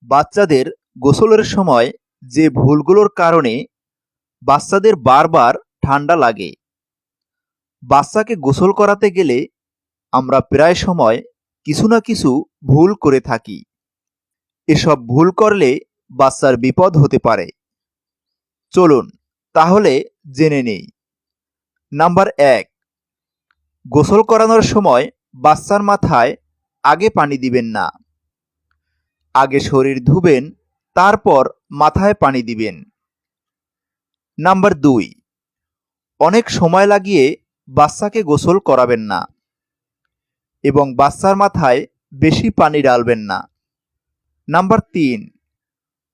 বাচ্চাদের গোসলের সময় যে ভুলগুলোর কারণে বাচ্চাদের বারবার ঠান্ডা লাগে। বাচ্চাকে গোসল করাতে গেলে আমরা প্রায় সময় কিছু না কিছু ভুল করে থাকি। এসব ভুল করলে বাচ্চার বিপদ হতে পারে। চলুন তাহলে জেনে নেই। নাম্বার ১, গোসল করানোর সময় বাচ্চার মাথায় আগে পানি দিবেন না। আগে শরীর ধুবেন, তারপর মাথায় পানি দিবেন। নাম্বার ২, অনেক সময় লাগিয়ে বাচ্চাকে গোসল করাবেন না এবং বাচ্চার মাথায় বেশি পানি ঢালবেন না। নাম্বার ৩,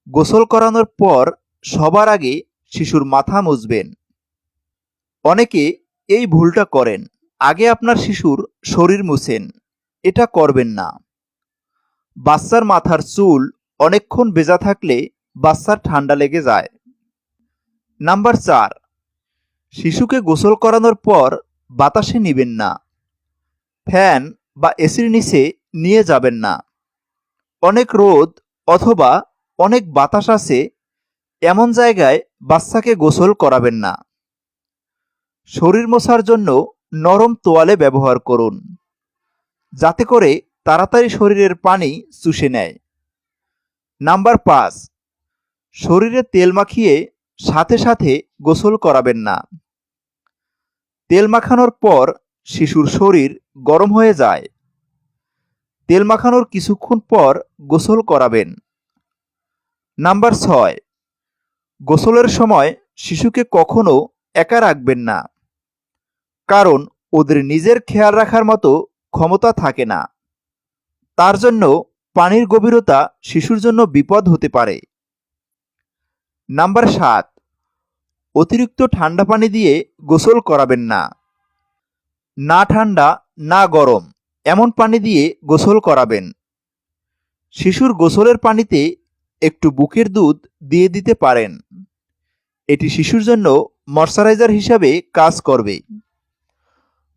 গোসল করানোর পর সবার আগে শিশুর মাথা মুছবেন। অনেকে এই ভুলটা করেন, আগে আপনার শিশুর শরীর মুছেন। এটা করবেন না। বাচ্চার মাথার চুল অনেকক্ষণ ভেজা থাকলে বাচ্চার ঠান্ডা লেগে যায়। নাম্বার ৪, শিশুকে গোসল করানোর পর বাতাসে নিবেন না। ফ্যান বা এসির নিচে নিয়ে যাবেন না। অনেক রোদ অথবা অনেক বাতাস আছে, এমন জায়গায় বাচ্চাকে গোসল করাবেন না। শরীর মোছার জন্য নরম তোয়ালে ব্যবহার করুন, যাতে করে তাড়াতাড়ি শরীরের পানি চুষে নেয়। নাম্বার ৫, শরীরে তেল মাখিয়ে সাথে সাথে গোসল করাবেন না। তেল মাখানোর পর শিশুর শরীর গরম হয়ে যায়। তেল মাখানোর কিছুক্ষণ পর গোসল করাবেন। নাম্বার ৬, গোসলের সময় শিশুকে কখনো একা রাখবেন না, কারণ ওদের নিজের খেয়াল রাখার মতো ক্ষমতা থাকে না। তার জন্য পানির গভীরতা শিশুর জন্য বিপদ হতে পারে। নাম্বার ৭, অতিরিক্ত ঠান্ডা পানি দিয়ে গোসল করাবেন না। না ঠান্ডা না গরম এমন পানি দিয়ে গোসল করাবেন। শিশুর গোসলের পানিতে একটু বুকের দুধ দিয়ে দিতে পারেন। এটি শিশুর জন্য ময়শ্চারাইজার হিসাবে কাজ করবে।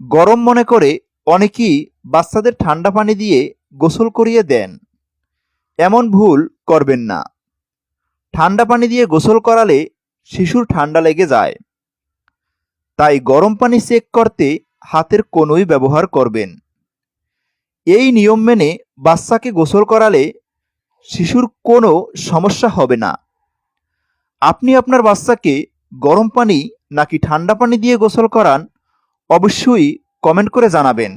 গরম মনে করে অনেকেই বাচ্চাদের ঠান্ডা পানি দিয়ে গোসল করিয়ে দেন। এমন ভুল করবেন না। ঠান্ডা পানি দিয়ে গোসল করালে শিশুর ঠান্ডা লেগে যায়। তাই গরম পানি চেক করতে হাতের কনুই ব্যবহার করবেন। এই নিয়ম মেনে বাচ্চাকে গোসল করালে শিশুর কোনো সমস্যা হবে না। আপনি আপনার বাচ্চাকে গরম পানি নাকি ঠান্ডা পানি দিয়ে গোসল করান, অবশ্যই কমেন্ট করে জানাবেন।